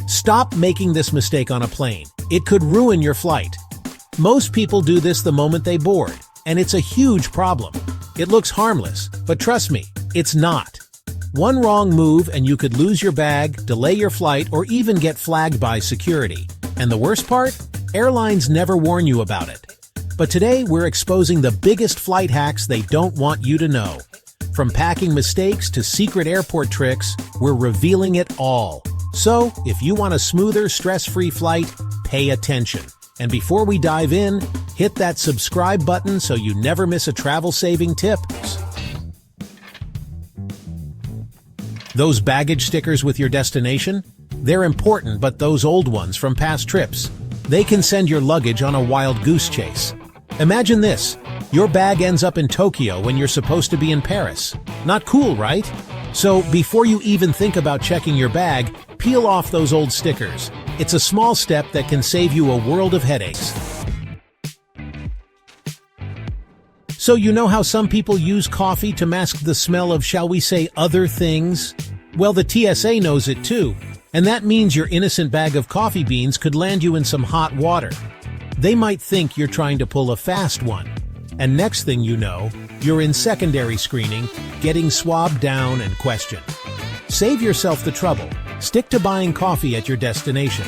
Stop making this mistake on a plane. It could ruin your flight. Most people do this the moment they board, and it's a huge problem. It looks harmless, but trust me, it's not. One wrong move and you could lose your bag, delay your flight, or even get flagged by security. And the worst part? Airlines never warn you about it. But today we're exposing the biggest flight hacks they don't want you to know. From packing mistakes to secret airport tricks, we're revealing it all. So, if you want a smoother, stress-free flight, pay attention. And before we dive in, hit that subscribe button so you never miss a travel-saving tip. Those baggage stickers with your destination? They're important, but those old ones from past trips, they can send your luggage on a wild goose chase. Imagine this. Your bag ends up in Tokyo when you're supposed to be in Paris. Not cool, right? So before you even think about checking your bag, peel off those old stickers. It's a small step that can save you a world of headaches. So you know how some people use coffee to mask the smell of, shall we say, other things? Well, the TSA knows it too, and that means your innocent bag of coffee beans could land you in some hot water. They might think you're trying to pull a fast one. And next thing you know, you're in secondary screening, getting swabbed down and questioned. Save yourself the trouble. Stick to buying coffee at your destination.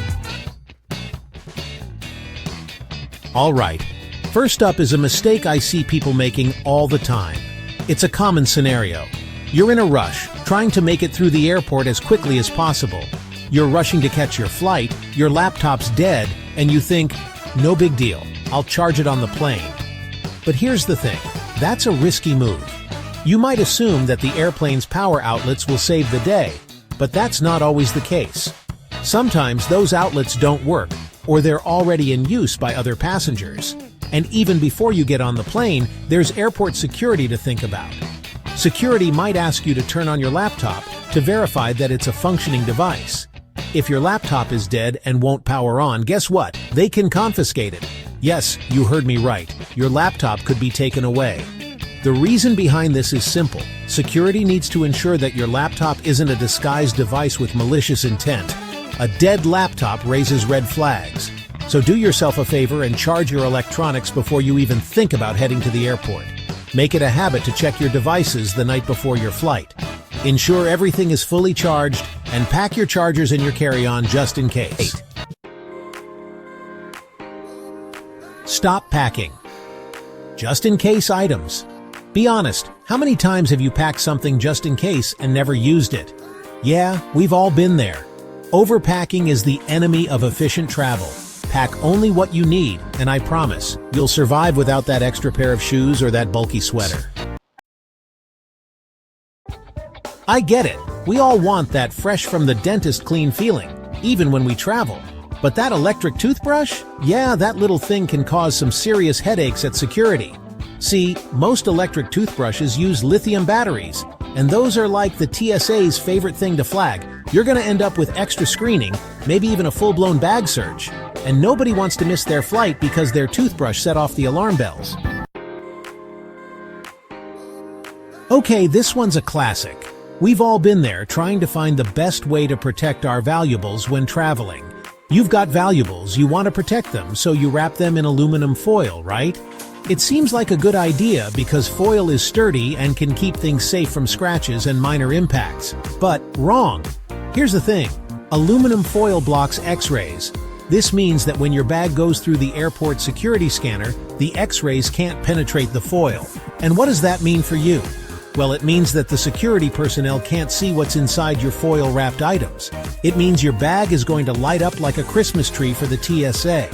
All right, first up is a mistake I see people making all the time. It's a common scenario. You're in a rush, trying to make it through the airport as quickly as possible. You're rushing to catch your flight, your laptop's dead, and you think, no big deal, I'll charge it on the plane. But here's the thing, that's a risky move. You might assume that the airplane's power outlets will save the day, but that's not always the case. Sometimes those outlets don't work, or they're already in use by other passengers. And even before you get on the plane, there's airport security to think about. Security might ask you to turn on your laptop to verify that it's a functioning device. If your laptop is dead and won't power on, guess what? They can confiscate it. Yes, you heard me right. Your laptop could be taken away. The reason behind this is simple. Security needs to ensure that your laptop isn't a disguised device with malicious intent. A dead laptop raises red flags. So do yourself a favor and charge your electronics before you even think about heading to the airport. Make it a habit to check your devices the night before your flight. Ensure everything is fully charged and pack your chargers in your carry-on just in case. Stop packing. Just in case items. Be honest, how many times have you packed something just in case and never used it? Yeah, we've all been there. Overpacking is the enemy of efficient travel. Pack only what you need, and I promise, you'll survive without that extra pair of shoes or that bulky sweater. I get it. We all want that fresh from the dentist clean feeling, even when we travel. But that electric toothbrush? Yeah, that little thing can cause some serious headaches at security. See, most electric toothbrushes use lithium batteries, and those are like the TSA's favorite thing to flag. You're gonna end up with extra screening, maybe even a full-blown bag search. And nobody wants to miss their flight because their toothbrush set off the alarm bells. Okay, this one's a classic. We've all been there trying to find the best way to protect our valuables when traveling. You've got valuables, you want to protect them, so you wrap them in aluminum foil, right? It seems like a good idea because foil is sturdy and can keep things safe from scratches and minor impacts. But wrong. Here's the thing. Aluminum foil blocks X-rays. This means that when your bag goes through the airport security scanner, the X-rays can't penetrate the foil. And what does that mean for you? Well, it means that the security personnel can't see what's inside your foil-wrapped items. It means your bag is going to light up like a Christmas tree for the TSA.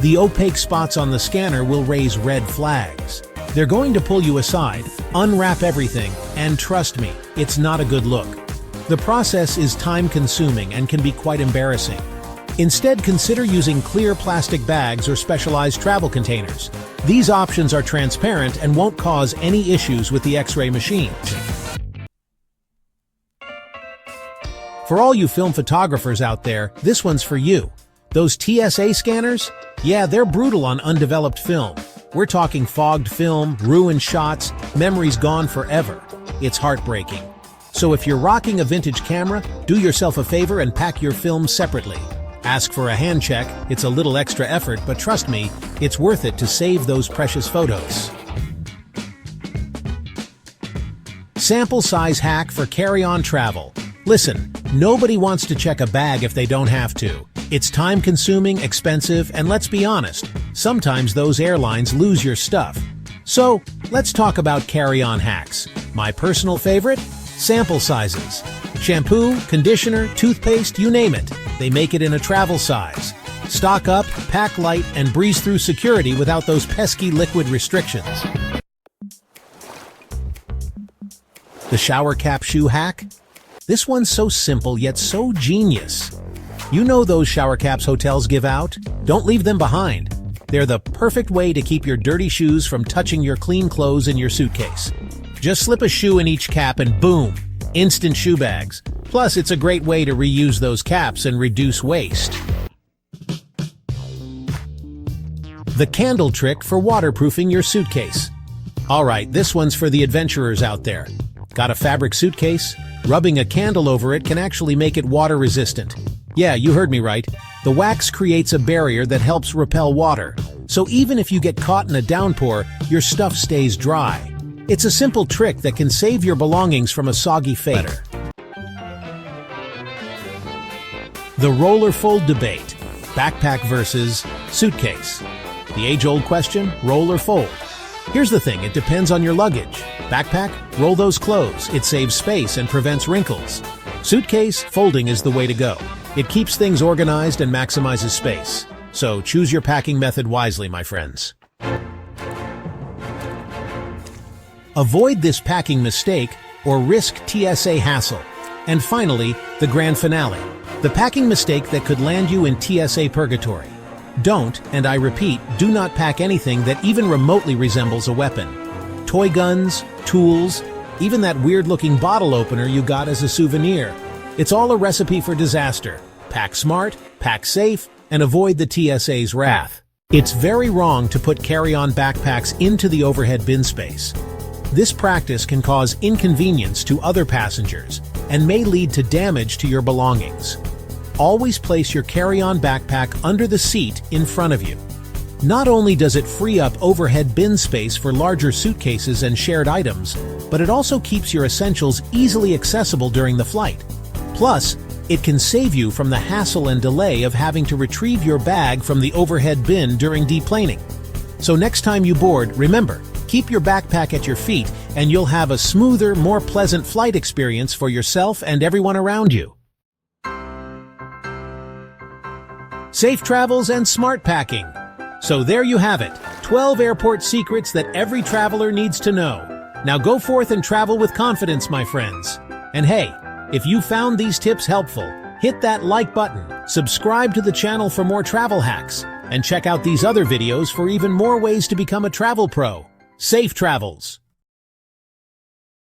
The opaque spots on the scanner will raise red flags. They're going to pull you aside, unwrap everything, and trust me, it's not a good look. The process is time-consuming and can be quite embarrassing. Instead, consider using clear plastic bags or specialized travel containers. These options are transparent and won't cause any issues with the X-ray machine. For all you film photographers out there, this one's for you. Those TSA scanners? Yeah, they're brutal on undeveloped film. We're talking fogged film, ruined shots, memories gone forever. It's heartbreaking. So if you're rocking a vintage camera, do yourself a favor and pack your film separately. Ask for a hand check. It's a little extra effort, but trust me, it's worth it to save those precious photos. Sample size hack for carry-on travel. Listen, nobody wants to check a bag if they don't have to. It's time-consuming, expensive, and let's be honest, sometimes those airlines lose your stuff. So, let's talk about carry-on hacks. My personal favorite? Sample sizes. Shampoo, conditioner, toothpaste, you name it. They make it in a travel size. Stock up, pack light, and breeze through security without those pesky liquid restrictions. The shower cap shoe hack? This one's so simple yet so genius. You know those shower caps hotels give out? Don't leave them behind. They're the perfect way to keep your dirty shoes from touching your clean clothes in your suitcase. Just slip a shoe in each cap and boom, instant shoe bags. Plus, it's a great way to reuse those caps and reduce waste. The candle trick for waterproofing your suitcase. Alright, this one's for the adventurers out there. Got a fabric suitcase? Rubbing a candle over it can actually make it water resistant. Yeah, you heard me right. The wax creates a barrier that helps repel water. So even if you get caught in a downpour, your stuff stays dry. It's a simple trick that can save your belongings from a soggy fate. The roller fold debate. Backpack versus suitcase. The age-old question, roll or fold? Here's the thing, it depends on your luggage. Backpack, roll those clothes. It saves space and prevents wrinkles. Suitcase, folding is the way to go. It keeps things organized and maximizes space. So choose your packing method wisely, my friends. Avoid this packing mistake or risk TSA hassle. And finally, the grand finale. The packing mistake that could land you in TSA purgatory. Don't, and I repeat, do not pack anything that even remotely resembles a weapon. Toy guns, tools, even that weird-looking bottle opener you got as a souvenir. It's all a recipe for disaster. Pack smart, pack safe, and avoid the TSA's wrath. It's very wrong to put carry-on backpacks into the overhead bin space. This practice can cause inconvenience to other passengers and may lead to damage to your belongings. Always place your carry-on backpack under the seat in front of you. Not only does it free up overhead bin space for larger suitcases and shared items, but it also keeps your essentials easily accessible during the flight. Plus, it can save you from the hassle and delay of having to retrieve your bag from the overhead bin during deplaning. So next time you board, remember, keep your backpack at your feet and you'll have a smoother, more pleasant flight experience for yourself and everyone around you. Safe travels and smart packing. So there you have it, 12 airport secrets that every traveler needs to know. Now go forth and travel with confidence, my friends. And hey, if you found these tips helpful, hit that like button, subscribe to the channel for more travel hacks, and check out these other videos for even more ways to become a travel pro. Safe travels!